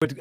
would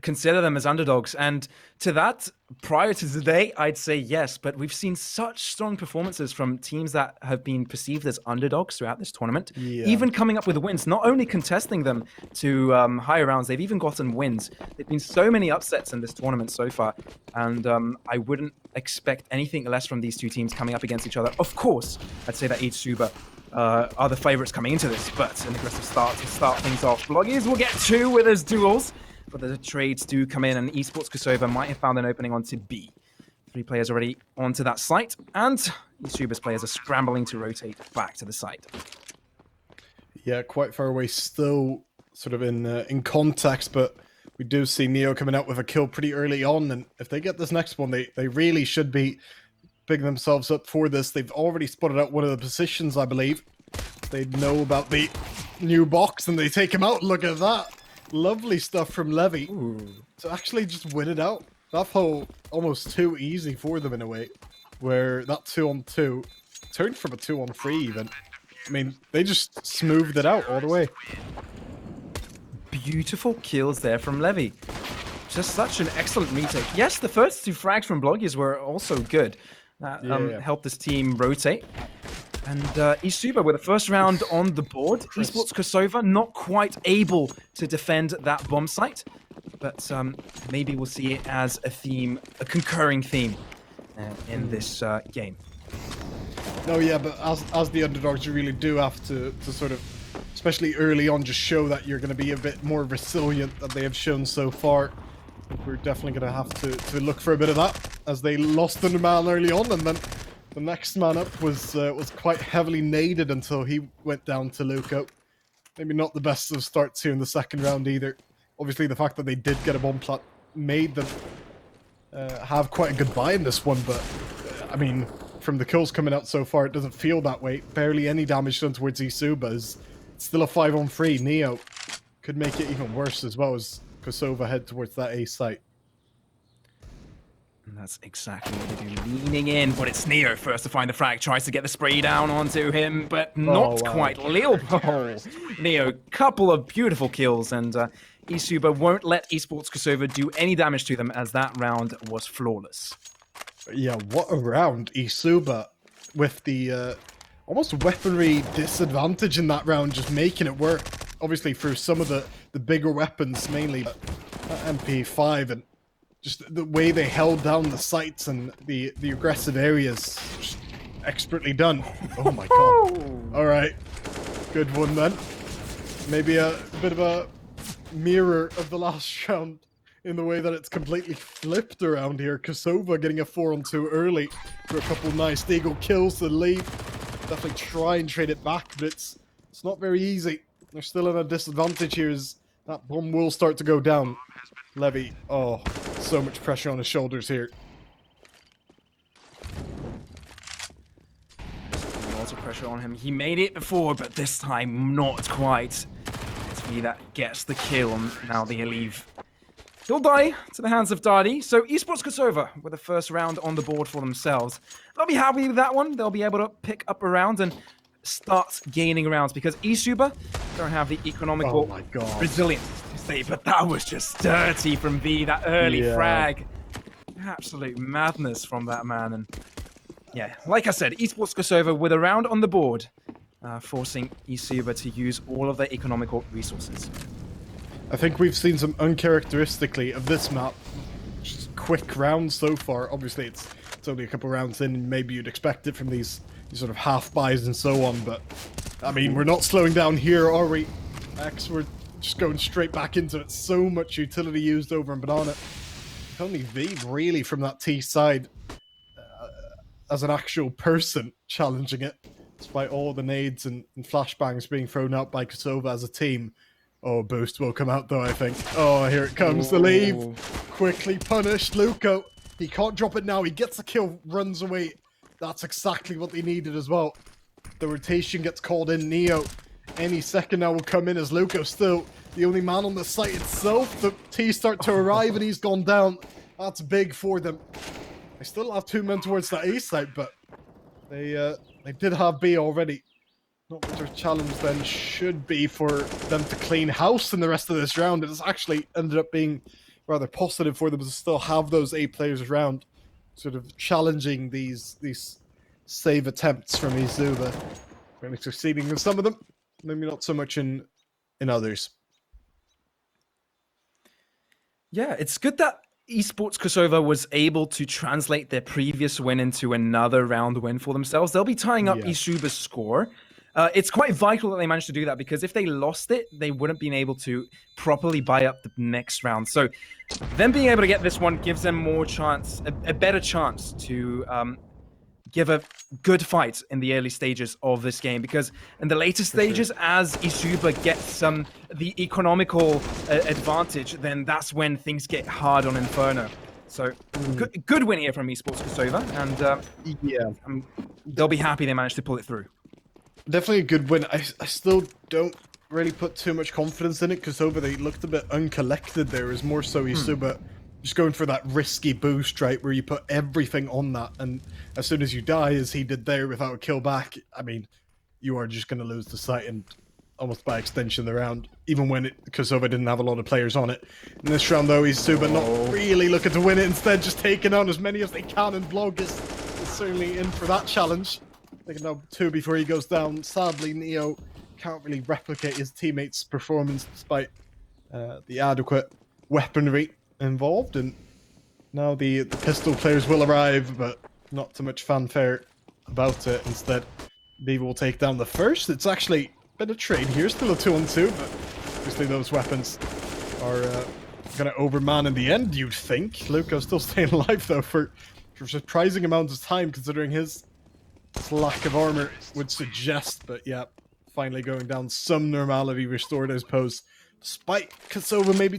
consider them as underdogs. And to that, prior to today, I'd say yes. But we've seen such strong performances from teams that have been perceived as underdogs throughout this tournament, even coming up with wins, not only contesting them to higher rounds, they've even gotten wins. There've been so many upsets in this tournament so far. And I wouldn't expect anything less from these two teams coming up against each other. Of course, I'd say that eSuba are the favorites coming into this, but an aggressive start to start things off. Bloggies will get two winners duels, but the trades do come in, and eSportsKosova might have found an opening onto B. 3 players already onto that site, and eSuba's players are scrambling to rotate back to the site. Yeah, quite far away still, sort of in context, but we do see Neo coming out with a kill pretty early on, and if they get this next one, they really should be bigging themselves up for this. They've already spotted out one of the positions, I believe. They know about the new box, and they take him out. Look at that. Lovely stuff from Levy. To actually just win it out. That felt almost too easy for them in a way, where that 2-on-2 turned from a 2-on-3 even. I mean, they just smoothed it out all the way. Beautiful kills there from Levy. Just such an excellent retake. Yes, the first 2 frags from Bloggies were also good. That helped this team rotate. And eSuba with the first round on the board. eSportsKosova not quite able to defend that bomb site, but maybe we'll see it as a theme, a concurring theme in this game. No, yeah, but as the underdogs, you really do have to sort of, especially early on, just show that you're going to be a bit more resilient than they have shown so far. We're definitely going to have to look for a bit of that, as they lost the man early on, and then the next man up was quite heavily naded until he went down to Luco. Maybe not the best of starts here in the second round either. Obviously, the fact that they did get a bomb plant made them have quite a good buy in this one, but I mean, from the kills coming out so far, it doesn't feel that way. Barely any damage done towards eSuba. It's still a 5-on-3. Neo could make it even worse as well as Kosova head towards that A site. And that's exactly what they do, leaning in, but it's Neo first to find the frag, tries to get the spray down onto him, but not quite. Leopold. Neo, couple of beautiful kills, and eSuba won't let eSportsKosova do any damage to them, as that round was flawless. Yeah, what a round. eSuba with the almost weaponry disadvantage in that round, just making it work. Obviously through some of the bigger weapons, mainly MP5, and just the way they held down the sites and the aggressive areas, just expertly done. Oh my god. All right, good one then. Maybe a bit of a mirror of the last round in the way that it's completely flipped around here. Kosova getting a 4-on-2 early for a couple nice Deagle kills to lead. Definitely try and trade it back, but it's not very easy. They're still in a disadvantage here as that bomb will start to go down. Levy, oh, so much pressure on his shoulders here. Lots of pressure on him. He made it before, but this time not quite. It's me that gets the kill, and now they leave. He'll die to the hands of Dardy. So eSportsKosova with the first round on the board for themselves. They'll be happy with that one. They'll be able to pick up a round and start gaining rounds, because eSuba don't have the economical resilience to say, but that was just dirty from V, that early frag. Absolute madness from that man. And yeah, like I said, eSportsKosova with a round on the board, forcing eSuba to use all of their economical resources. I think we've seen some uncharacteristically of this map, just quick rounds so far. Obviously it's only a couple rounds in, and maybe you'd expect it from these sort of half buys and so on, but I mean, we're not slowing down here, are we? X, we're just going straight back into it. So much utility used over in Banana. Only V really from that T side as an actual person challenging it, despite all the nades and flashbangs being thrown out by Kosova as a team. Oh, boost will come out though, I think. Oh, here it comes, the leave. Quickly punished, Luco. He can't drop it now, he gets the kill, runs away. That's exactly what they needed as well. The rotation gets called in. Neo any second now will come in as Luco still the only man on the site itself. The T start to arrive and he's gone down. That's big for them. They still have 2 men towards that A site, but they did have B already. Not that their challenge then should be for them to clean house in the rest of this round. It has actually ended up being rather positive for them to still have those 8 players around, sort of challenging these save attempts from eSuba. Really succeeding in some of them, maybe not so much in others. Yeah, it's good that eSportsKosova was able to translate their previous win into another round win for themselves. They'll be tying up eSuba's score. It's quite vital that they managed to do that, because if they lost it, they wouldn't been able to properly buy up the next round. So them being able to get this one gives them more chance, a better chance to give a good fight in the early stages of this game, because in the later stages, as eSuba gets the economical advantage, then that's when things get hard on Inferno. So good win here from eSportsKosova, and they'll be happy they managed to pull it through. Definitely a good win. I still don't really put too much confidence in it. Kosova, they looked a bit uncollected there. It was more so eSuba just going for that risky boost, right, where you put everything on that, and as soon as you die, as he did there without a kill back, I mean, you are just going to lose the site and almost by extension the round, even when Kosova didn't have a lot of players on it. In this round, though, eSuba not really looking to win it, instead just taking on as many as they can, and Blog is certainly in for that challenge. Taking down 2 before he goes down. Sadly, Neo can't really replicate his teammates' performance despite the adequate weaponry involved, and now the pistol players will arrive, but not too much fanfare about it. Instead, Beaver will take down the first. It's actually been a trade here, still a 2-on-2, but obviously those weapons are going to overman in the end, you'd think. Luca's still staying alive, though, for surprising amounts of time, considering his lack of armor would suggest, but yeah, finally going down, some normality restored, I suppose, despite Kosova maybe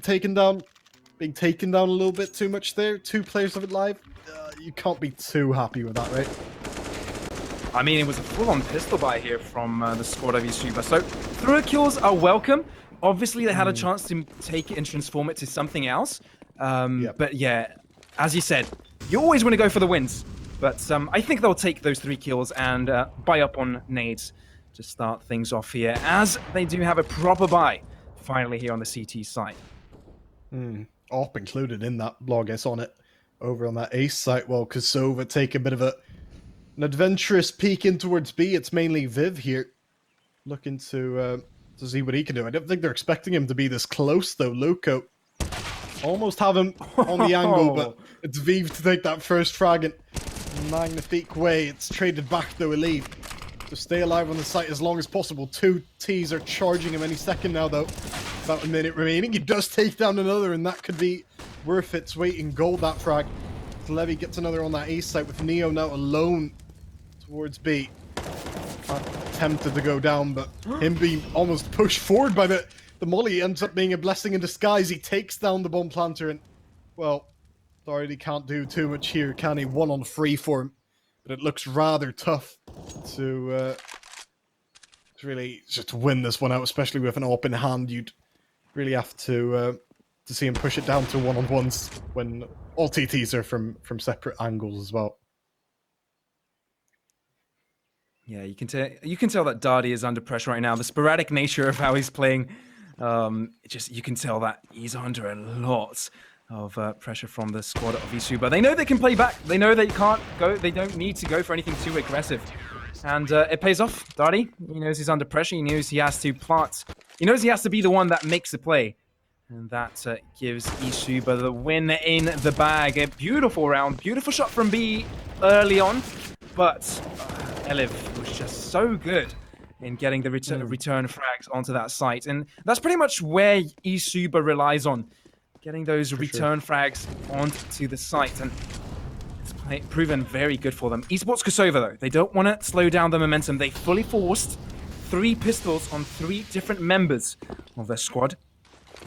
being taken down a little bit too much there. 2 players of it live, you can't be too happy with that, right? I mean, it was a full-on pistol buy here from the squad of eSuba, so through kills are welcome. Obviously, they had a chance to take it and transform it to something else, but yeah, as you said, you always want to go for the wins. But I think they'll take those 3 kills and buy up on nades to start things off here, as they do have a proper buy finally here on the CT site. AWP included in that Blog S on it over on that Ace site, while Kosova take a bit of an adventurous peek in towards B. It's mainly Viv here looking to see what he can do. I don't think they're expecting him to be this close, though. Luco almost have him on the angle, but it's Viv to take that first frag in a magnifique way. It's traded back, though, Elite to stay alive on the site as long as possible. 2 Ts are charging him any second now, though. About a minute remaining. He does take down another, and that could be worth its weight in gold, that frag. Levy gets another on that A site with Neo now alone towards B. Tempted to go down, but him being almost pushed forward by the molly ends up being a blessing in disguise. He takes down the bomb planter, and, well, Doherty can't do too much here, can he? 1-on-3 for him. But it looks rather tough to really just win this one out, especially with an AWP in hand. You'd really have to see him push it down to 1-on-1s when all TTs are from separate angles as well. Yeah, you can tell that Darty is under pressure right now. The sporadic nature of how he's playing, you can tell that he's under a lot of pressure from the squad of eSuba. They know they can play back. They know they can't go. They don't need to go for anything too aggressive, and it pays off. Darty, he knows he's under pressure. He knows he has to plant. He knows he has to be the one that makes the play, and that gives eSuba the win in the bag. A beautiful round, beautiful shot from B early on, but Eliv was just so good in getting the return frags onto that site, and that's pretty much where eSuba relies on. Getting those return frags onto the site, and it's proven very good for them. eSportsKosova, though, they don't want to slow down the momentum. They fully forced 3 pistols on 3 different members of their squad,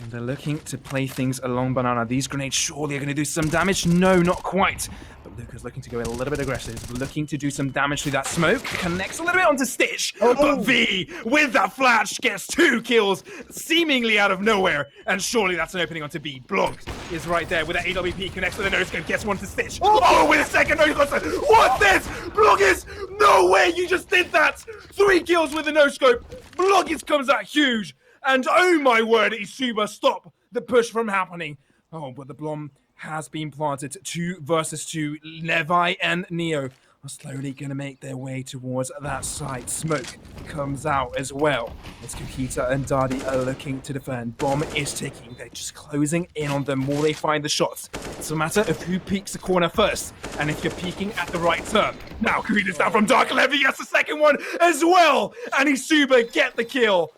and they're looking to play things along Banana. These grenades surely are going to do some damage. No, not quite. But Luca's looking to go a little bit aggressive, looking to do some damage through that smoke. Connects a little bit onto Stitch, but V, with that flash, gets 2 kills, seemingly out of nowhere. And surely that's an opening onto B. Blog is right there with that AWP, connects with a no-scope, gets one to Stitch. Oh, with a second no-scope. What's this? Bloggers, no way, you just did that. 3 kills with a no-scope. Bloggers comes out huge. And oh my word, eSuba, stop the push from happening. Oh, but the Blom has been planted. 2 versus 2. Levi and Neo are slowly going to make their way towards that side. Smoke comes out as well. As Kukita and Dadi are looking to defend. Bomb is ticking. They're just closing in on them while they find the shots. It's a matter of who peeks the corner first, and if you're peeking at the right turn. Now Kukita's down from Dark. Levi gets the second one as well, and eSuba get the kill.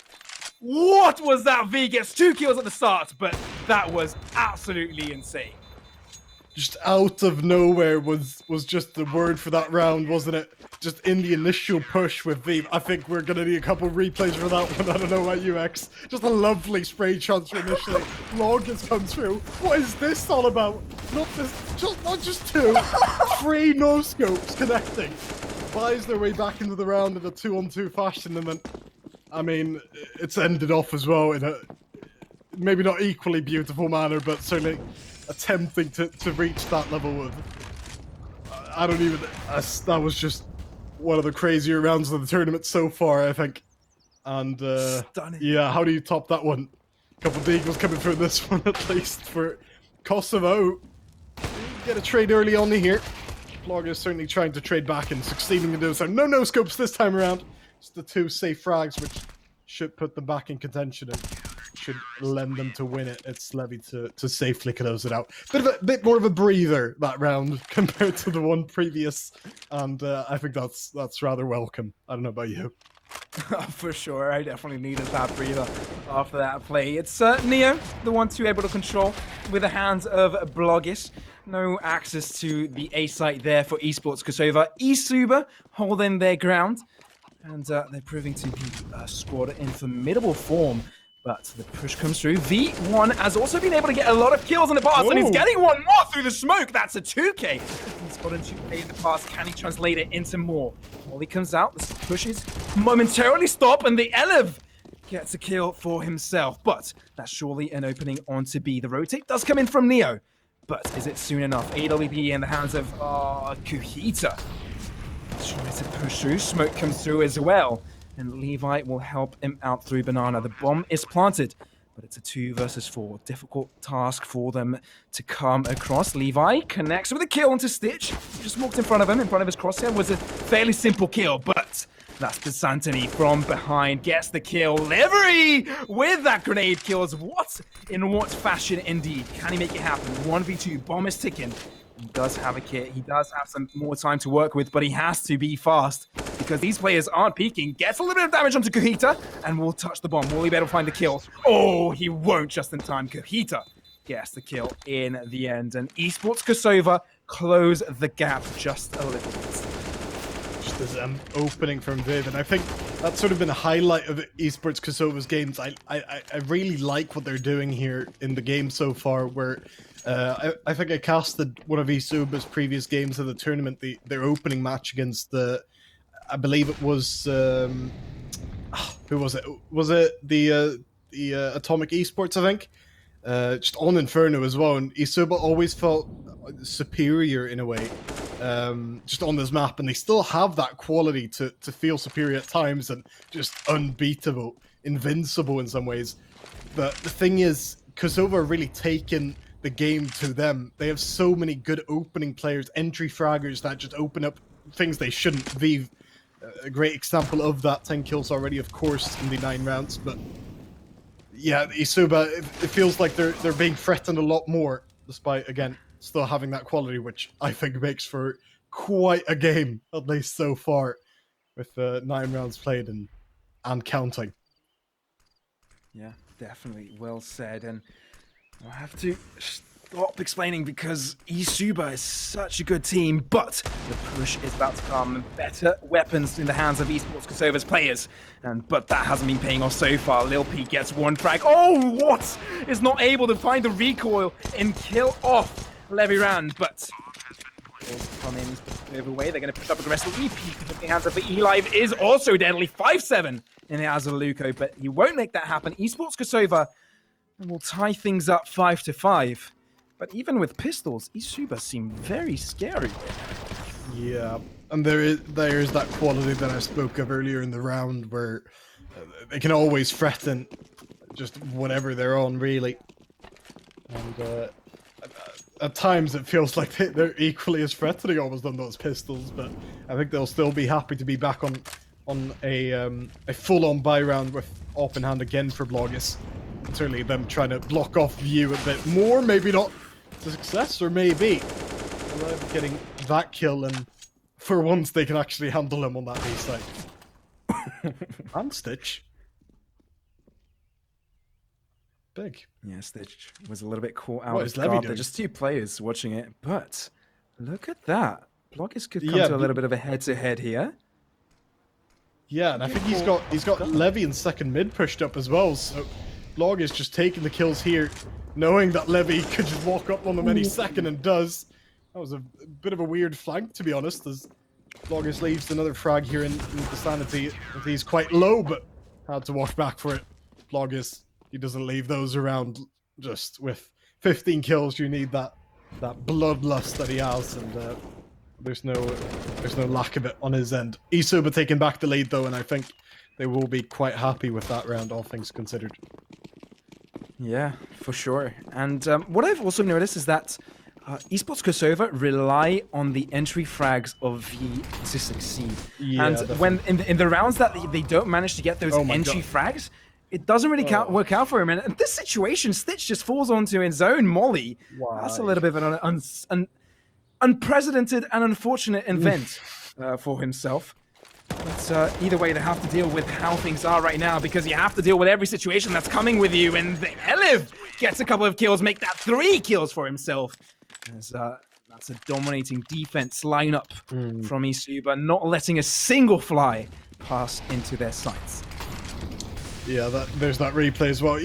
What was that? V gets 2 kills at the start, but that was absolutely insane. Just out of nowhere was just the word for that round, wasn't it? Just in the initial push with V. I think we're going to need a couple of replays for that one. I don't know about you, X. Just a lovely spray transfer initially. Log has come through. What is this all about? Not just 2. 3 no-scopes connecting. Buys their way back into the round in a 2-on-2 fashion, and then, I mean, it's ended off as well in a maybe not equally beautiful manner, but certainly attempting to reach that level of, I don't even, that was just one of the crazier rounds of the tournament so far, I think. And Stunning. Yeah, how do you top that one? A couple of deagles coming through this one at least for Kosovo. Get a trade early on here. Blogger is certainly trying to trade back and succeeding in doing so. No scopes this time around. Just the 2 safe frags, which should put them back in contention and should lend them to win it. It's Levy to safely close it out. Bit more of a breather that round compared to the one previous, and I think that's rather welcome. I don't know about you. For sure, I definitely needed that breather after that play. It's Neo, the one to able to control with the hands of Bloggis. No access to the A site there for eSportsKosova. eSuba holding their ground. And they're proving to be a squad in formidable form. But the push comes through. V1 has also been able to get a lot of kills in the past, and he's getting one more through the smoke. That's a 2K. He's gotten 2K in the past. Can he translate it into more? While he comes out, the pushes momentarily stop, and the Elev gets a kill for himself. But that's surely an opening onto B. The rotate does come in from Neo. But is it soon enough? AWP in the hands of Kuhita. Tries to push through. Smoke comes through as well. And Levi will help him out through Banana. The bomb is planted, but it's a 2 versus 4. Difficult task for them to come across. Levi connects with a kill onto Stitch. Just walked in front of him, in front of his crosshair. Was a fairly simple kill, but that's Pesantini from behind. Gets the kill. Levery with that grenade kills. In what fashion indeed? Can he make it happen? 1v2. Bomb is ticking. He does have a kit. He does have some more time to work with, but he has to be fast because these players aren't peeking. Gets a little bit of damage onto Kuhita and will touch the bomb. Will he be able to find the kill? Oh, he won't just in time. Kuhita gets the kill in the end. And eSportsKosova close the gap just a little bit. Just as opening from Viv, and I think that's sort of been a highlight of eSportsKosova's games. I really like what they're doing here in the game so far, where I think I casted one of eSuba's previous games of the tournament, their opening match against I believe it was, who was it? Was it the Atomic Esports, I think? Just on Inferno as well, and eSuba always felt superior in a way, just on this map, and they still have that quality to feel superior at times and just unbeatable, invincible in some ways. But the thing is, Kosova are really taken the game to them. They have so many good opening players, entry fraggers that just open up things they shouldn't. Viv, a great example of that. 10 kills already, of course, in the 9 rounds. But yeah, eSuba, it feels like they're being threatened a lot more, despite, again, still having that quality, which I think makes for quite a game, at least so far, with 9 rounds played and counting. Yeah, definitely. Well said. And I have to stop explaining because eSuba is such a good team, but the push is about to come. Better weapons in the hands of eSportsKosova's players. But that hasn't been paying off so far. Lil P gets 1 frag. Oh, what? Is not able to find the recoil and kill off Levi Rand, but come in, move away. They're going to push up aggressively. Picking hands up for eLive is also deadly. 5-7 in the Azaluko, but he won't make that happen. eSportsKosova will tie things up 5-5. But even with pistols, eSuba seem very scary. Yeah, and there is that quality that I spoke of earlier in the round where they can always threaten just whatever they're on, really. And at times it feels like they're equally as threatening almost on those pistols, but I think they'll still be happy to be back on a full-on buy round with open hand again for Blogus. Certainly them trying to block off view a bit more, maybe not to success, or maybe getting that kill, and for once they can actually handle him on that B side. And Stitch. Big. Yeah, Stitch was a little bit caught out What of is Levy guard. doing? There's just two players watching it, but look at that. Blogus could come Yeah, to a little bit of a head-to-head here. Yeah, and I think he's got Levy in second mid pushed up as well, so Blog is just taking the kills here, knowing that Levy could just walk up on them any second and does. That was a bit of a weird flank, to be honest, as Blogus leaves another frag here in the vicinity. He's quite low, but had to walk back for it. Blogus, he doesn't leave those around. Just with 15 kills, you need that bloodlust that he has, and there's no lack of it on his end. eSuba taking back the lead though, and I think they will be quite happy with that round, all things considered. Yeah, for sure. And what I've also noticed is that eSportsKosova rely on the entry frags of V to succeed. Yeah, and definitely. when in the rounds that they don't manage to get those Oh my entry God. frags, it doesn't really work out for him. And in this situation, Stitch just falls onto his own molly. That's a little bit of an unprecedented and unfortunate event for himself. But either way, they have to deal with how things are right now, because you have to deal with every situation that's coming with you. And the Eliv gets a couple of kills, make that 3 kills for himself. As, that's a dominating defense lineup from eSuba, not letting a single fly pass into their sights. Yeah, there's that replay as well.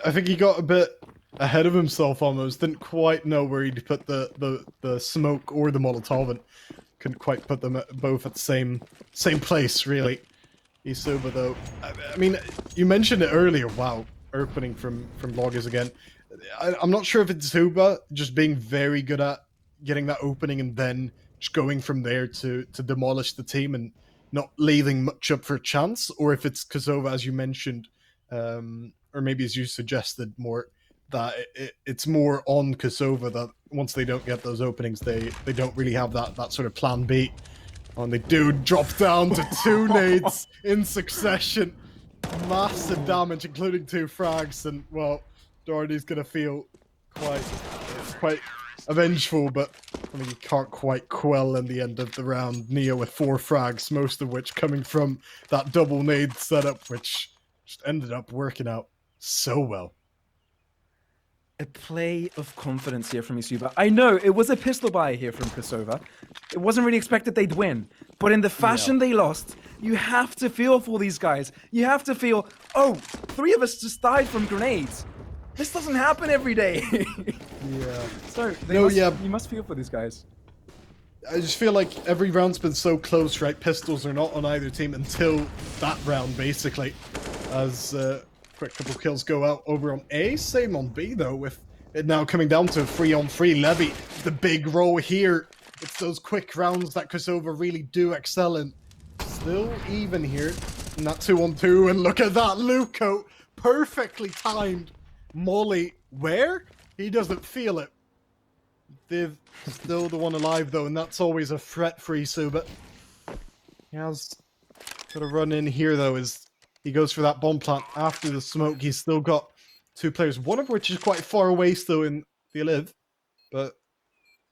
I think he got a bit ahead of himself almost. Didn't quite know where he'd put the smoke or the Molotov, and couldn't quite put them both at the same place, really. eSuba though, I mean, you mentioned it earlier. Wow, opening from Loggers again. I'm not sure if it's eSuba just being very good at getting that opening and then just going from there to demolish the team and not leaving much up for a chance, or if it's Kosova, as you mentioned, or maybe as you suggested more, that it's more on Kosova that once they don't get those openings, they don't really have that sort of plan B. And they do drop down to 2 nades in succession. Massive damage, including 2 frags, and well, Doherty's gonna feel quite vengeful, but I mean, he can't quite quell in the end of the round. Neo with 4 frags, most of which coming from that double nade setup, which just ended up working out so well. A play of confidence here from eSuba. I know it was a pistol buy here from Kosova. It wasn't really expected they'd win, but in the fashion they lost, you have to feel for these guys. You have to feel, oh, 3 of us just died from grenades. This doesn't happen every day. Yeah. So you must feel for these guys. I just feel like every round's been so close, right? Pistols are not on either team until that round, basically. As quick couple kills go out over on A, same on B, though, with it now coming down to 3-on-3. Levy, the big roll here. It's those quick rounds that Kosova really do excel in. Still even here in that 2-on-2, and look at that, Luco, perfectly timed. Molly, where? He doesn't feel it. They're still the one alive, though, and that's always a threat for eSuba. He has got to run in here, though, as he goes for that bomb plant after the smoke. He's still got 2 players, one of which is quite far away still in the live, but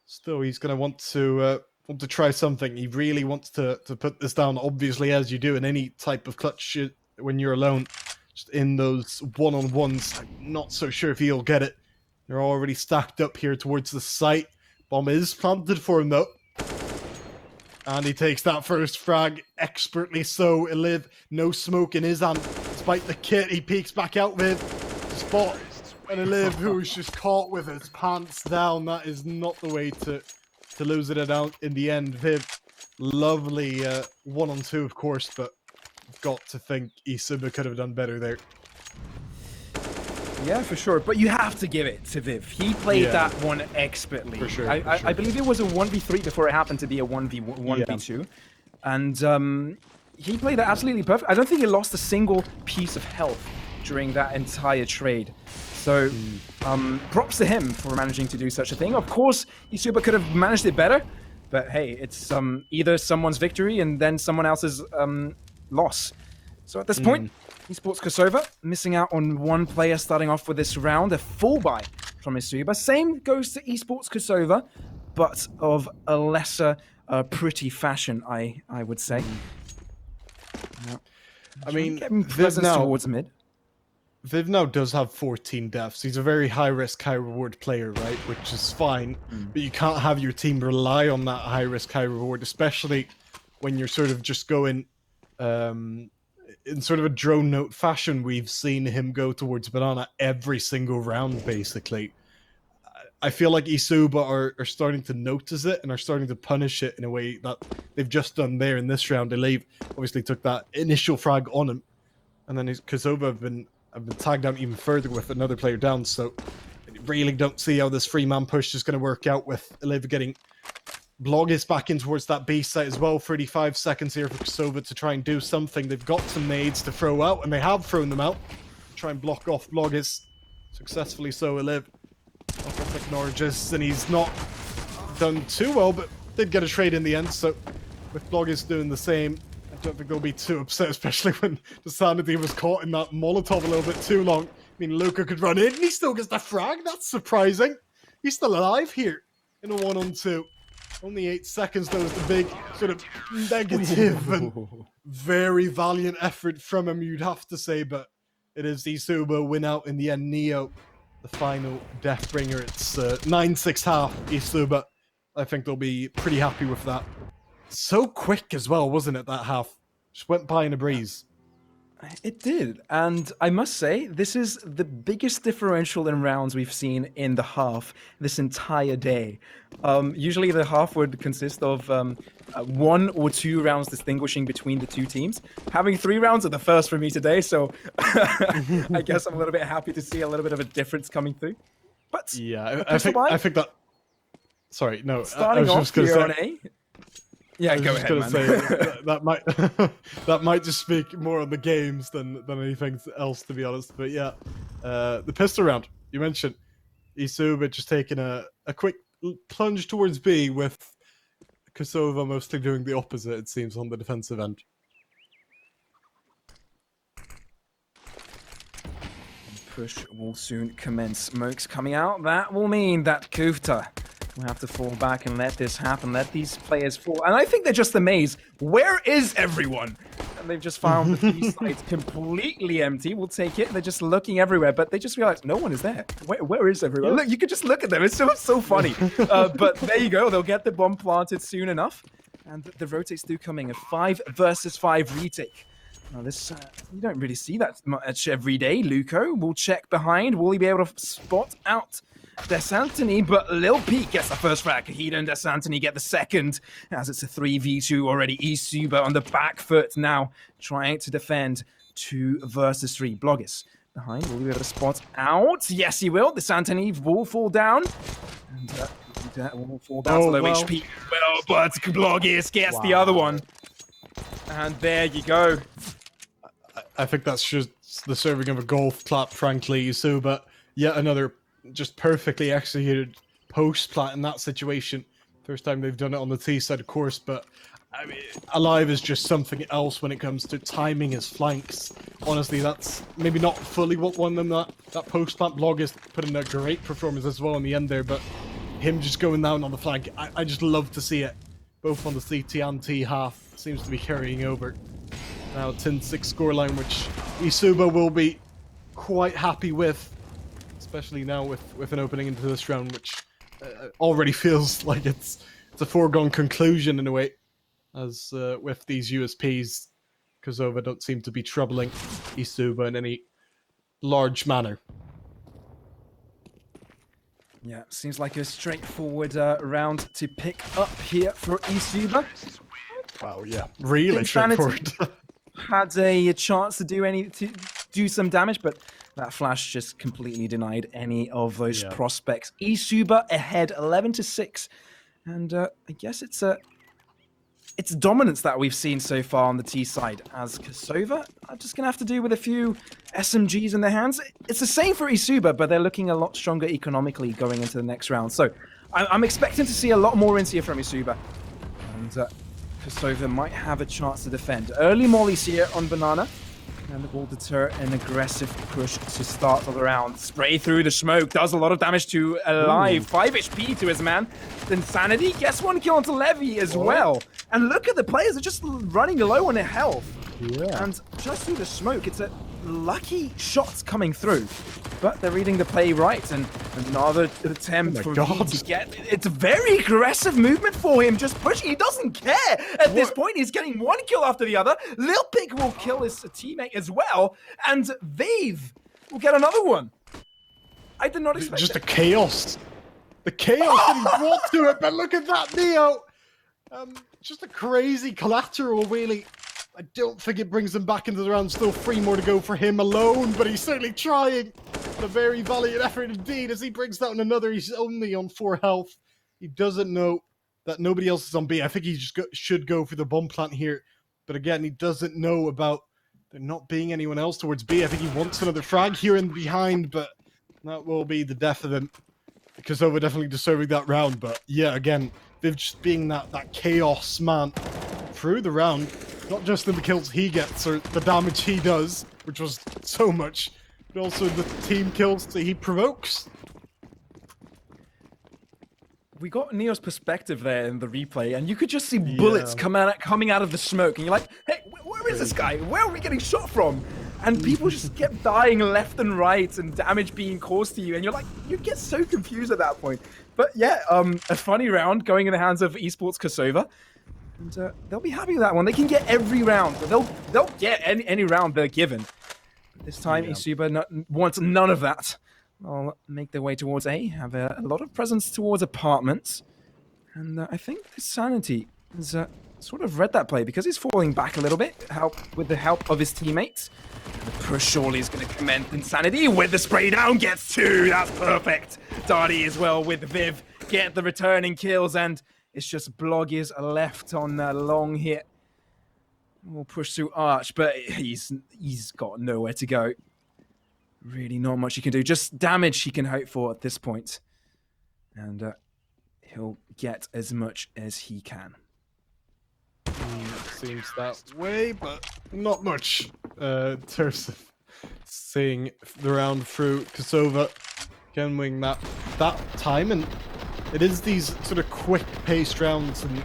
still he's going to want to try something. He really wants to put this down, obviously, as you do in any type of clutch shit when you're alone. Just in those one-on-ones, I'm not so sure if he'll get it. They're already stacked up here towards the site. Bomb is planted for him, though. And he takes that first frag, expertly so. Eliv, no smoke in his hand. Despite the kit, he peeks back out with spot. And Eliv, who's just caught with his pants down. That is not the way to to lose it out in the end. Viv, lovely 1-on-2, of course, but I've got to think eSuba could have done better there. Yeah, for sure. But you have to give it to Viv. He played that one expertly. For sure, I believe it was a 1v3 before it happened to be a 1v2. And he played that absolutely perfect. I don't think he lost a single piece of health during that entire trade. So props to him for managing to do such a thing. Of course, eSuba could have managed it better. But hey, it's either someone's victory and then someone else's loss. So at this point, eSportsKosova missing out on one player starting off with this round, a full buy from eSuba. Same goes to eSportsKosova, but of a lesser pretty fashion, I would say. I mean, Viv now towards mid. Viv now does have 14 deaths. He's a very high-risk, high-reward player, right? Which is fine, but you can't have your team rely on that high-risk, high-reward, especially when you're sort of just going in sort of a drone note fashion. We've seen him go towards banana every single round, basically. I feel like eSuba are starting to notice it and are starting to punish it in a way that they've just done there in this round. They obviously took that initial frag on him, and then Kosova have been tagged out even further with another player down, so I really don't see how this free-man push is going to work out with Liv getting Blogis back in towards that B site as well. 35 seconds here for Kosova to try and do something. They've got some nades to throw out, and they have thrown them out. Try and block off Blogis. Successfully so, Liv. Acknowledges, and he's not done too well, but did get a trade in the end, so with Blogis doing the same, I don't think they'll be too upset, especially when the Sanity was caught in that Molotov a little bit too long. I mean, Luca could run in, and he still gets the frag. That's surprising. He's still alive here in a 1-on-2. Only 8 seconds, though, is the big sort of negative and very valiant effort from him, you'd have to say, but it is eSuba win out in the end. Neo, the final Deathbringer. It's 9-6 half eSuba. I think they'll be pretty happy with that. So quick as well, wasn't it, that half? Just went by in a breeze. It did, and I must say, this is the biggest differential in rounds we've seen in the half this entire day. Usually the half would consist of 1 or 2 rounds distinguishing between the two teams. Having 3 rounds are the first for me today, so I guess I'm a little bit happy to see a little bit of a difference coming through. But yeah, I think that... Sorry, no, starting I was just going to say... Yeah, go ahead, man. Say, that might just speak more on the games than anything else, to be honest. But yeah, the pistol round you mentioned, eSuba just taking a quick plunge towards B, with Kosova mostly doing the opposite, it seems, on the defensive end. Push will soon commence. Smokes coming out. That will mean that Kufta will have to fall back and let this happen. Let these players fall. And I think they're just amazed. Where is everyone? And they've just found the B site completely empty. We'll take it. They're just looking everywhere, but they just realize no one is there. Where is everyone? Look, you could just look at them. It's so funny. But there you go. They'll get the bomb planted soon enough. And the rotates do coming. A 5 versus 5 retake. Now this, you don't really see that much every day. Luco will check behind. Will he be able to spot out DeSantoni? But Lil Pete gets the first frag. Kahida and DeSantoni get the second, as it's a 3v2 already. eSuba on the back foot now, trying to defend 2 versus 3. Blogis behind. Will he be able to spot out? Yes, he will. DeSantoni will fall down. And will fall down to low HP. Well, but Blogis gets the other one. And there you go. I think that's just the serving of a golf clap, frankly, eSuba. Yet another just perfectly executed post plat in that situation. First time they've done it on the T side, of course, but I mean, Alive is just something else when it comes to timing his flanks. Honestly, that's maybe not fully what won them that post plant. Blog is put in a great performance as well in the end there, but him just going down on the flank, I just love to see it. Both on the CT and T half seems to be carrying over. Now 10-6 scoreline, which eSuba will be quite happy with, especially now with an opening into this round, which already feels like it's a foregone conclusion in a way, as with these USPs, Kosova don't seem to be troubling eSuba in any large manner. Yeah, seems like a straightforward round to pick up here for eSuba. Wow, yeah, really Insanity straightforward. had a chance to do some damage, but that flash just completely denied any of those prospects. eSuba ahead 11-6, and I guess it's dominance that we've seen so far on the T side, as Kosova are just going to have to do with a few SMGs in their hands. It's the same for eSuba, but they're looking a lot stronger economically going into the next round. So I'm expecting to see a lot more in here from eSuba. And Kosova might have a chance to defend. Early mollies here on Banana. And it will deter an aggressive push to start the round. Spray through the smoke, does a lot of damage to Alive. 5 HP to his man. Insanity gets 1 kill onto Levy as well. And look at the players, they're just running low on their health. Yeah. And just through the smoke, it's a lucky shot coming through. But they're reading the play right, and another attempt for V to get... It's a very aggressive movement for him, just pushing. He doesn't care at this point. He's getting 1 kill after the other. Lil Pig will kill his teammate as well, and Vive will get another one. I did not expect Just the chaos. The chaos that he brought to it, but look at that, Neo! Just a crazy collateral, really. I don't think it brings him back into the round. Still 3 more to go for him alone, but he's certainly trying. A very valiant effort indeed as he brings down another. He's only on 4 health. He doesn't know that nobody else is on B. I think he just should go for the bomb plant here. But again, he doesn't know about there not being anyone else towards B. I think he wants another frag here in behind, but that will be the death of him. Kosova definitely deserving that round. But yeah, again, Viv just being that chaos man through the round. Not just in the kills he gets or the damage he does, which was so much, but also the team kills that he provokes. We got Neo's perspective there in the replay, and you could just see bullets coming out of the smoke, and you're like, hey, where is this guy? Where are we getting shot from? And people just kept dying left and right, and damage being caused to you, and you're like, you get so confused at that point. But yeah, a funny round going in the hands of eSportsKosova. And they'll be happy with that one. They can get every round. They'll get any round they're given. But this time, eSuba wants none of that. They'll make their way towards A, have a lot of presence towards apartments. And I think Sanity has sort of read that play because he's falling back a little bit with the help of his teammates. The push surely is going to commence. Insanity with the spray down gets 2. That's perfect. Darty as well with Viv get the returning kills, and it's just Bloggies left on a long hit. We'll push through Arch, but he's got nowhere to go. Really not much he can do. Just damage he can hope for at this point. And he'll get as much as he can. Seems that way, but not much. In terms of seeing the round through, Kosova can win that time, and it is these sort of quick-paced rounds and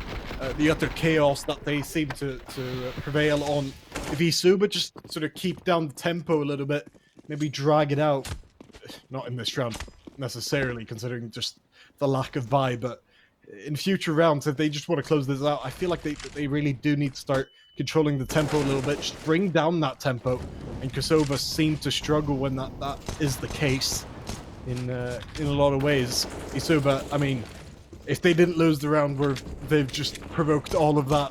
the utter chaos that they seem to prevail on. If eSuba just sort of keep down the tempo a little bit, maybe drag it out. Not in this round necessarily, considering just the lack of buy, but in future rounds, if they just want to close this out, I feel like they really do need to start controlling the tempo a little bit. Just bring down that tempo, and Kosova seem to struggle when that is the case. In a lot of ways, eSuba, I mean, if they didn't lose the round where they've just provoked all of that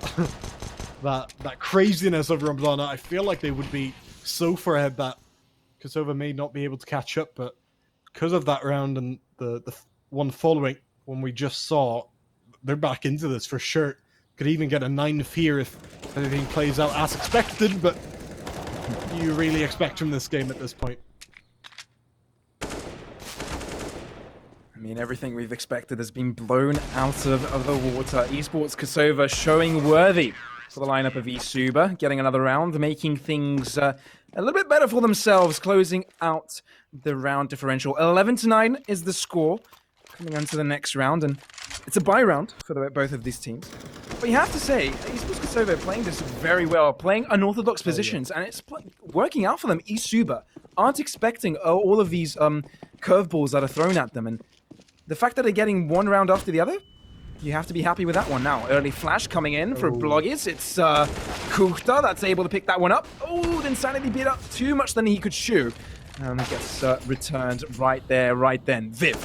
craziness of Ramblana, I feel like they would be so far ahead that Kosova may not be able to catch up. But because of that round and the one following, when we just saw, they're back into this for sure. Could even get a 9 fear if anything plays out as expected, but you really expect from this game at this point. I mean, everything we've expected has been blown out of the water. eSportsKosova showing worthy for the lineup of eSuba, getting another round, making things a little bit better for themselves, closing out the round differential. 11-9 is the score coming on to the next round, and it's a bye round for both of these teams. But you have to say, eSportsKosova playing this very well, playing unorthodox positions, and it's working out for them. eSuba aren't expecting all of these curveballs that are thrown at them, and the fact that they're getting one round after the other, you have to be happy with that one now. Early flash coming in for Bloggies. It's Kuchta that's able to pick that one up. Oh, then Sanity beat up too much than he could chew. And it gets returned right there, right then. Viv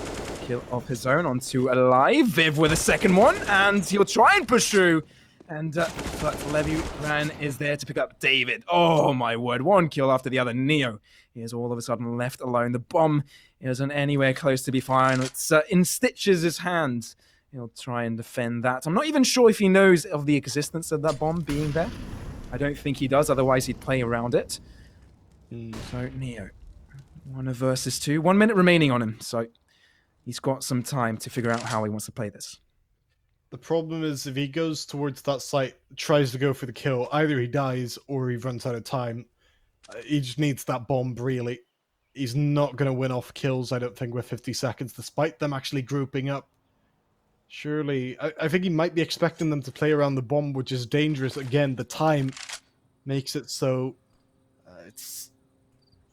kill of his own onto Alive. Viv with a second one, and he'll try and push through. And but Leviran is there to pick up David. Oh my word, one kill after the other. Neo is all of a sudden left alone. The bomb isn't anywhere close to be fine. It's in Stitch's hands. He'll try and defend that. I'm not even sure if he knows of the existence of that bomb being there. I don't think he does, otherwise he'd play around it. So Neo, 1 versus 2. 1 minute remaining on him, so he's got some time to figure out how he wants to play this. The problem is if he goes towards that site, tries to go for the kill, either he dies or he runs out of time. He just needs that bomb, really. He's not going to win off kills, I don't think, with 50 seconds, despite them actually grouping up. Surely, I think he might be expecting them to play around the bomb, which is dangerous. Again, the time makes it so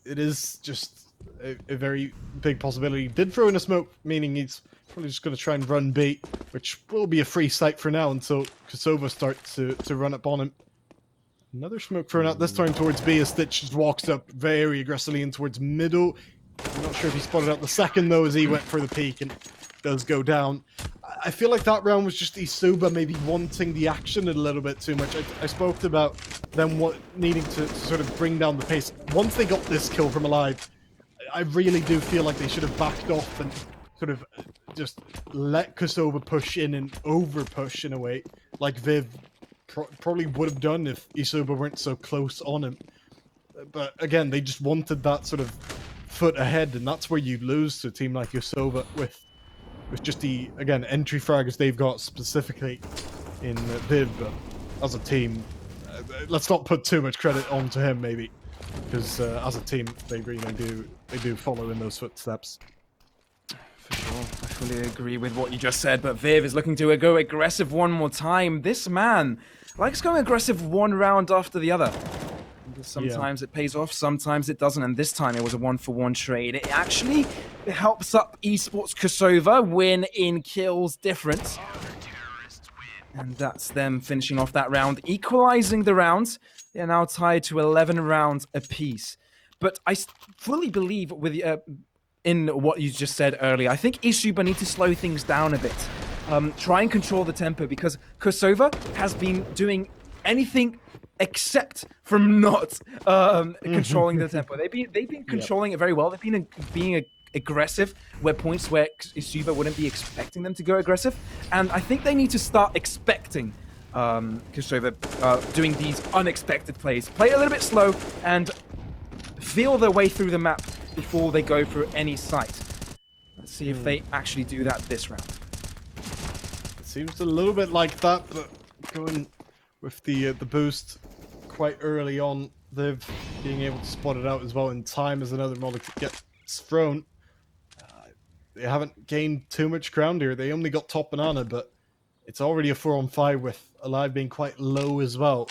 it is just a very big possibility. He did throw in a smoke, meaning he's probably just going to try and run B, which will be a free site for now until Kosova starts to run up on him. Another smoke thrown out, this time towards B, as Stitch just walks up very aggressively in towards middle. I'm not sure if he spotted out the second, though, as he went for the peek and does go down. I feel like that round was just eSuba maybe wanting the action a little bit too much. I spoke about them needing to sort of bring down the pace. Once they got this kill from Alive, I really do feel like they should have backed off and sort of just let Kosova push in and over-push in a way, like Viv probably would have done if eSuba weren't so close on him. But again, they just wanted that sort of foot ahead, and that's where you lose to a team like Kosova with just the, again, entry frags they've got specifically in Viv. But as a team, let's not put too much credit onto him, maybe, because as a team, they really do follow in those footsteps. For sure, I fully agree with what you just said, but Viv is looking to go aggressive one more time. This man likes going aggressive one round after the other. Sometimes it pays off, sometimes it doesn't, and this time it was a 1-for-1 trade. It actually helps up eSportsKosova win in kills difference. And that's them finishing off that round, equalizing the rounds. They're now tied to 11 rounds apiece. But I fully believe with in what you just said earlier, I think eSuba need to slow things down a bit. Try and control the tempo, because Kosova has been doing anything except from not controlling the tempo. They've been controlling it very well. They've been being aggressive where points where eSuba wouldn't be expecting them to go aggressive, and I think they need to start expecting Kosova doing these unexpected plays. Play a little bit slow and feel their way through the map before they go through any site. Let's see if they actually do that this round. It seems a little bit like that, but going with the boost quite early on, they've being able to spot it out as well in time as another model gets thrown. They haven't gained too much ground here. They only got top banana, but it's already a 4-on-5 with Alive being quite low as well.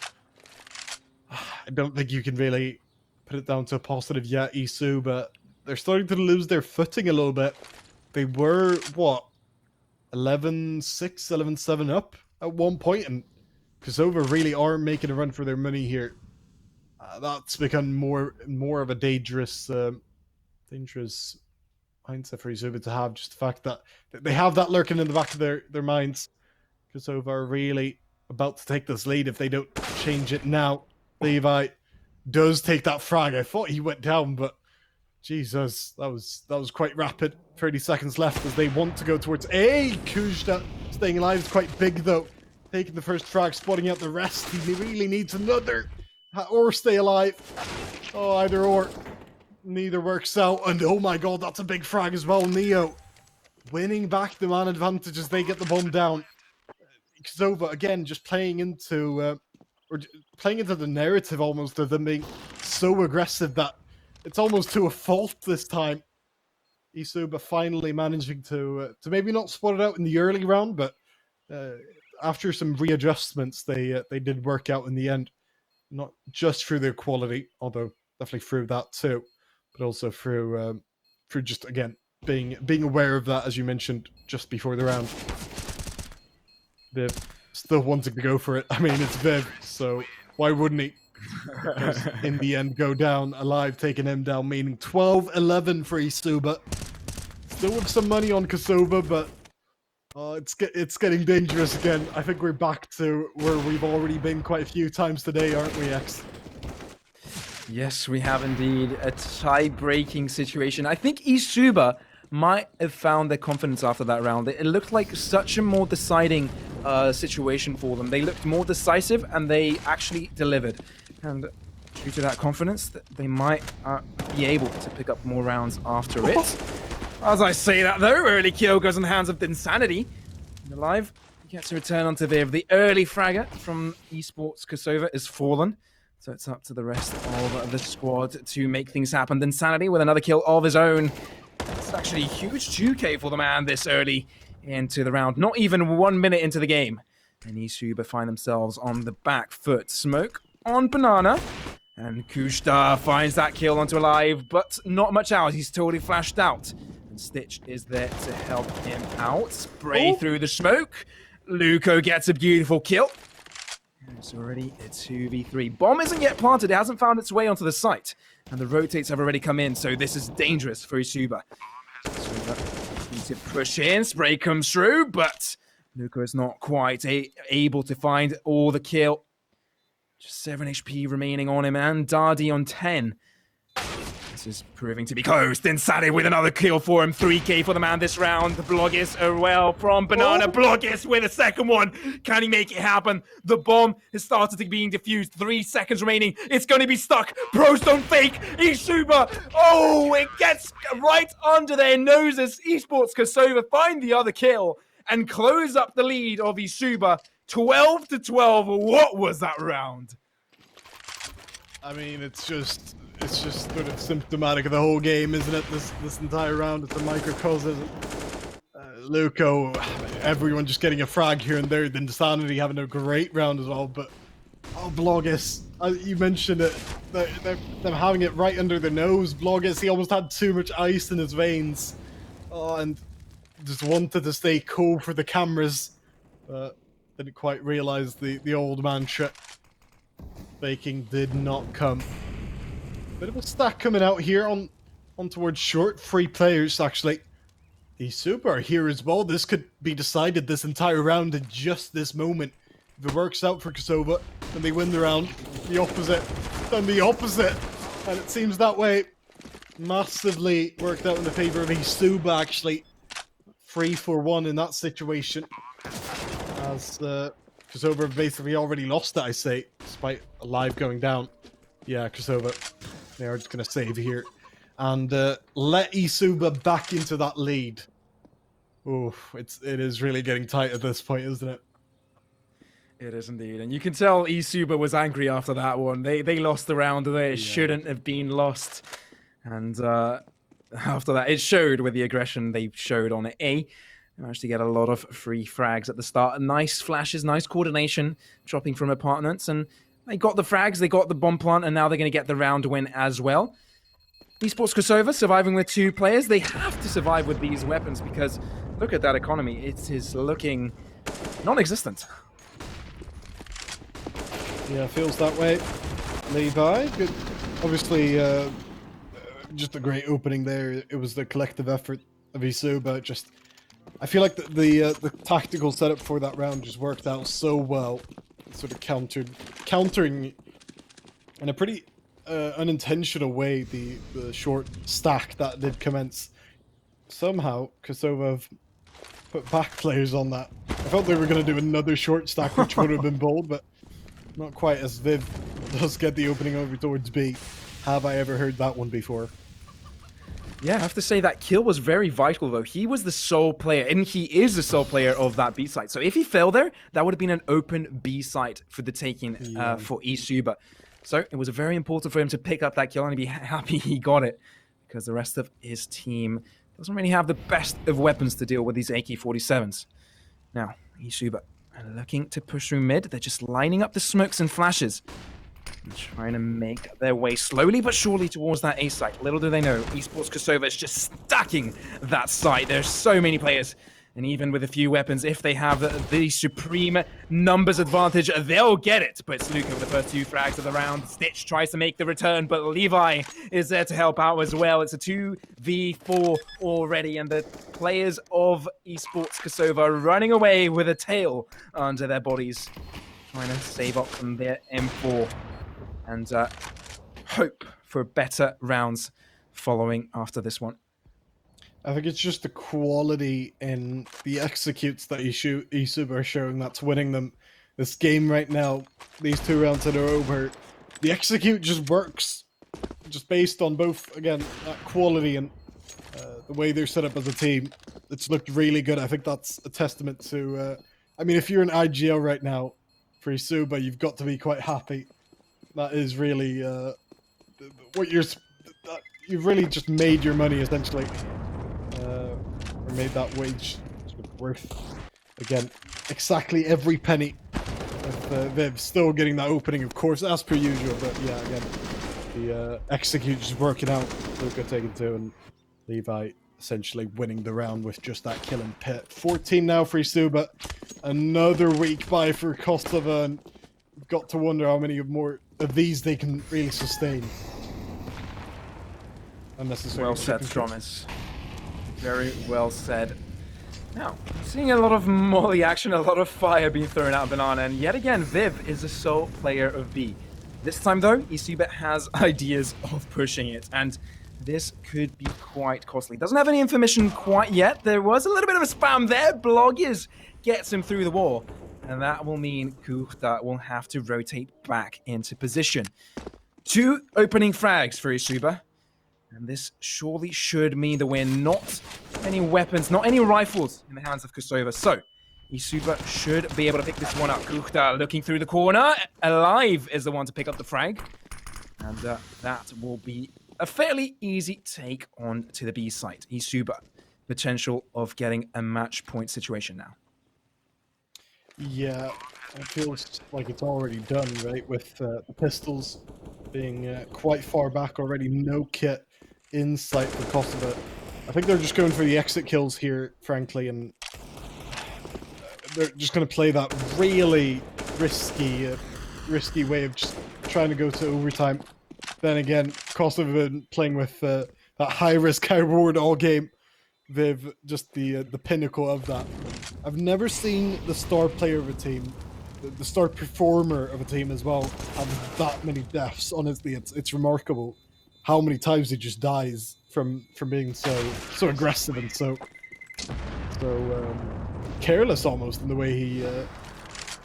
I don't think you can really put it down to a positive yet, eSuba. They're starting to lose their footing a little bit. They were, what, 11-6, 11-7 up at one point, and Kosova really are making a run for their money here. That's become more of a dangerous mindset for eSuba to have. Just the fact that they have that lurking in the back of their minds. Kosova are really about to take this lead if they don't change it now. Levi does take that frag. I thought he went down, but Jesus, that was quite rapid. 30 seconds left as they want to go towards A. Kujda staying alive is quite big though. Taking the first frag, spotting out the rest. He really needs another or stay alive. Oh, either or. Neither works out. And oh my god, that's a big frag as well. Neo winning back the man advantage as they get the bomb down. Kosova again just playing into the narrative almost of them being so aggressive that it's almost to a fault this time. eSuba finally managing to maybe not spot it out in the early round, but after some readjustments, they did work out in the end. Not just through their quality, although definitely through that too, but also through just again being aware of that, as you mentioned just before the round. Viv still wanting to go for it. I mean, it's Viv, so why wouldn't he? In the end, go down alive, taking him down, meaning 12-11 for eSuba. Still with some money on Kosova, but it's getting dangerous again. I think we're back to where we've already been quite a few times today, aren't we, X? Yes, we have indeed a tie-breaking situation. I think eSuba might have found their confidence after that round. It looked like such a more deciding situation for them. They looked more decisive, and they actually delivered. And due to that confidence, they might be able to pick up more rounds after it. As I say that, though, early kill goes in the hands of Insanity. And alive, he gets a return onto Viv. The early fragger from eSportsKosova is fallen. So it's up to the rest of the squad to make things happen. Insanity with another kill of his own. It's actually a huge 2k for the man this early into the round. Not even 1 minute into the game. And eSuba find themselves on the back foot. Smoke on Banana. And Kushta finds that kill onto Alive, but not much out. He's totally flashed out. And Stitch is there to help him out. Spray through the smoke. Luco gets a beautiful kill. And it's already a 2v3. Bomb isn't yet planted. It hasn't found its way onto the site. And the rotates have already come in, so this is dangerous for eSuba. Needs to push in. Spray comes through, but Luco is not quite able to find all the kill. Just 7 HP remaining on him, and Dardy on 10. This is proving to be close. Insanity with another kill for him. 3k for the man this round. The Bloggis are well from Banana. Bloggis with a second one. Can he make it happen? The bomb has started to being defused. 3 seconds remaining. It's going to be stuck. Pros don't fake. eSuba. Oh, it gets right under their noses. eSportsKosova find the other kill and close up the lead of eSuba. 12-12. What was that round? I mean, it's just sort of symptomatic of the whole game, isn't it? This entire round, it's a microcosm. Luco, everyone just getting a frag here and there. Then Insanity having a great round as well. But Bloggis, you mentioned it. Them having it right under their nose. Bloggis, he almost had too much ice in his veins, and just wanted to stay cool for the cameras. Didn't quite realize the old man trick. Faking did not come. Bit of a stack coming out here on towards short. 3 players, actually. eSuba are here as well. This could be decided this entire round in just this moment. If it works out for Kosova, then they win the round. The opposite. Then the opposite. And it seems that way massively worked out in the favor of eSuba, actually. 3-4-1 in that situation. As Kosova basically already lost it, I say, despite Alive going down. Yeah, Kosova, they are just going to save here. And let eSuba back into that lead. Oof, it is really getting tight at this point, isn't it? It is indeed. And you can tell eSuba was angry after that one. They lost the round that it shouldn't have been lost. And after that, it showed with the aggression they showed on A. They managed to get a lot of free frags at the start. Nice flashes, nice coordination, dropping from opponents. And they got the frags, they got the bomb plant, and now they're going to get the round win as well. eSportsKosova surviving with 2 players. They have to survive with these weapons because look at that economy. It is looking non-existent. Yeah, feels that way. Levi, good. Obviously, just a great opening there. It was the collective effort of eSuba. Just, I feel like the tactical setup for that round just worked out so well. Sort of countering in a pretty unintentional way the short stack that did commence. Somehow, Kosova have put back players on that. I thought they were going to do another short stack, which would have been bold, but not quite, as Viv does get the opening over towards B. Have I ever heard that one before? Yeah, I have to say that kill was very vital, though. He was the sole player, and he is the sole player of that B site. So if he fell there, that would have been an open B site for the taking for eSuba. So it was very important for him to pick up that kill and be happy he got it, because the rest of his team doesn't really have the best of weapons to deal with these AK-47s. Now, eSuba are looking to push through mid. They're just lining up the smokes and flashes. And trying to make their way slowly but surely towards that A site. Little do they know, eSportsKosova is just stacking that site. There's so many players And even with a few weapons, if they have the supreme numbers advantage, they'll get it. But it's Luca with the first 2 frags of the round. Stitch tries to make the return, but Levi is there to help out as well. It's a 2v4 already, and the players of eSportsKosova running away with a tail under their bodies, trying to save up from their M4 and hope for better rounds following after this one. I think it's just the quality in the executes that eSuba are showing that's winning them this game right now. These 2 rounds in a row where the execute just works, just based on both, again, that quality and the way they're set up as a team. It's looked really good. I think that's a testament to, I mean, if you're an IGL right now for eSuba, you've got to be quite happy. That is really what you've really just made your money, essentially. Or made that wage worth, again, exactly every penny. They're still getting that opening, of course, as per usual, but yeah, again, the execute just working out. Luca taking 2 and Levi essentially winning the round with just that kill and pit. 14 now for eSuba. Another week bye for Kosova, and you've got to wonder how many more of these they can really sustain. Unnecessary. Well said, Stromis. Very well said. Now, seeing a lot of molly action, a lot of fire being thrown at Banana, and yet again, Viv is the sole player of B. This time though, eSuba has ideas of pushing it, and this could be quite costly. Doesn't have any information quite yet. There was a little bit of a spam there. Bloggers gets him through the wall, and that will mean Kuchta will have to rotate back into position. 2 opening frags for eSuba. And this surely should mean the win. Not any weapons, not any rifles in the hands of Kosova. So, eSuba should be able to pick this one up. Kuchta looking through the corner. Alive is the one to pick up the frag. And that will be a fairly easy take on to the B site. eSuba, potential of getting a match point situation now. Yeah, it feels like it's already done, right? With the pistols being quite far back already. No kit in sight for Kosova. I think they're just going for the exit kills here, frankly, and they're just going to play that really risky way of just trying to go to overtime. Then again, Kosova have been playing with that high risk, high reward all game. They've just the pinnacle of that. I've never seen the star player of a team, the star performer of a team as well, have that many deaths. Honestly, it's remarkable how many times he just dies from being so aggressive and so careless almost in the way he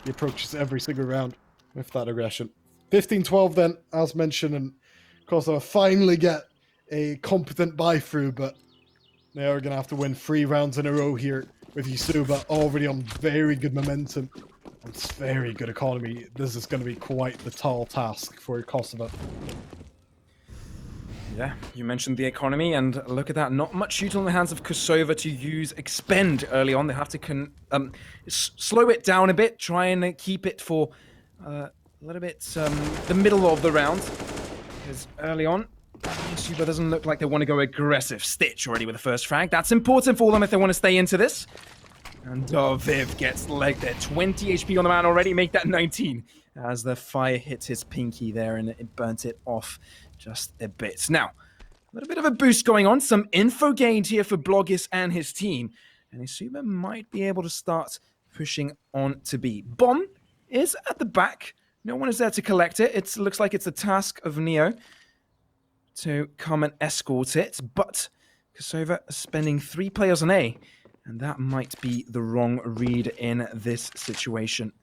approaches every single round with that aggression. 15-12 then, as mentioned, and Kosova finally get a competent buy through, but they are going to have to win 3 rounds in a row here with eSuba already on very good momentum. It's very good economy. This is going to be quite the tall task for Kosova. Yeah, you mentioned the economy, and look at that. Not much util in the hands of Kosova to use expend early on. They have to slow it down a bit, try and keep it for a little bit the middle of the round. Because early on, eSuba doesn't look like they want to go aggressive. Stitch already with the first frag. That's important for them if they want to stay into this. And Viv gets legged there. 20 HP on the man already. Make that 19 as the fire hits his pinky there and it burnt it off just a bit. Now, a little bit of a boost going on. Some info gained here for Bloggis and his team. And eSuba might be able to start pushing on to B. Bomb is at the back. No one is there to collect it. It looks like it's a task of Neo to come and escort it. But Kosova is spending 3 players on A. And that might be the wrong read in this situation.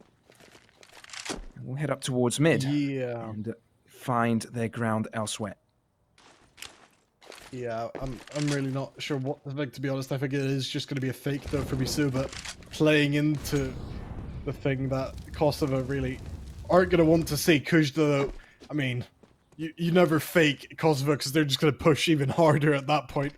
We'll head up towards mid. Yeah. And find their ground elsewhere. Yeah, I'm really not sure what to think, to be honest. I think it is just going to be a fake, though, for eSuba, playing into the thing that Kosova really aren't going to want to see. Kujda, though, I mean, you never fake Kosova because they're just going to push even harder at that point.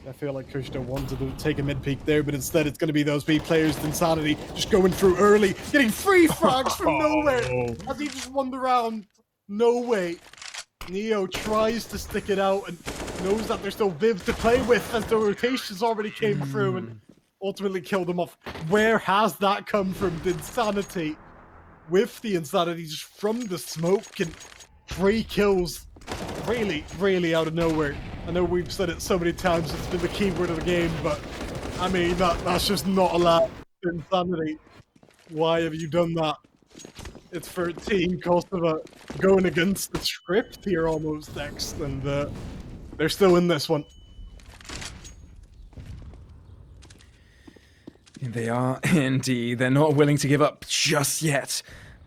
I feel like Kujda wanted to take a mid-peak there, but instead it's going to be those B players with Insanity just going through early, getting 3 frags from nowhere as he just won the round. No way. Neo tries to stick it out and knows that there's still Viv to play with as the rotations already came through, and ultimately killed him off. Where has that come from? The insanity with the insanity just from the smoke, and 3 kills really, really out of nowhere. I know we've said it so many times, it's been the key word of the game, but I mean, that's just not allowed. Insanity. Why have you done that? It's for Team Kosova going against the script here almost next, and they're still in this one. They are indeed. They're not willing to give up just yet.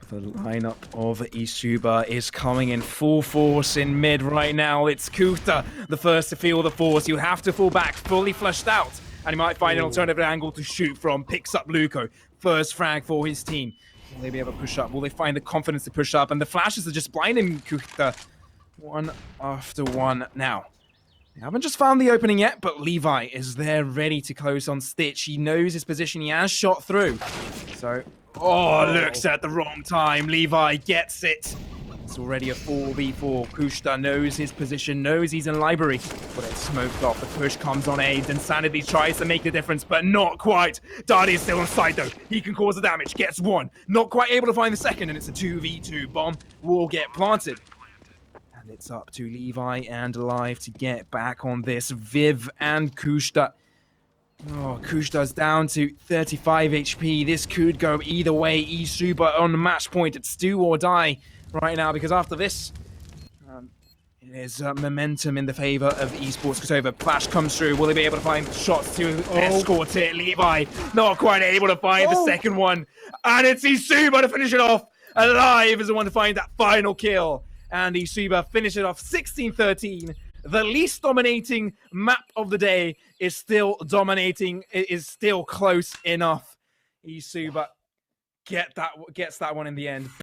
The lineup of eSuba is coming in full force in mid right now. It's Kuta, the first to feel the force. You have to fall back, fully flushed out, and he might find an alternative angle to shoot from. Picks up Luko. First frag for his team. Will they be able to push up? Will they find the confidence to push up? And the flashes are just blinding Kuta one after one now. They haven't just found the opening yet, but Levi is there ready to close on Stitch. He knows his position. He has shot through. So, looks at the wrong time. Levi gets it. It's already a 4v4. Kushta knows his position, knows he's in library, but it's smoked off. The push comes on AIDS, and Sanity tries to make the difference, but not quite. Darty is still on side though. He can cause the damage, gets one. Not quite able to find the second, and it's a 2v2. Bomb will get planted. And it's up to Levi and Live to get back on this. Viv and Kushta. Oh, Kushta's down to 35 HP. This could go either way. eSuba on the match point. It's do or die right now, because after this, it is momentum in the favor of eSportsKosova. Flash comes through. Will they be able to find shots to escort it? Levi not quite able to find the second one. And it's eSuba to finish it off. Alive is the one to find that final kill. And eSuba finish it off 16-13. The least dominating map of the day is still dominating. It is still close enough. eSuba gets that one in the end.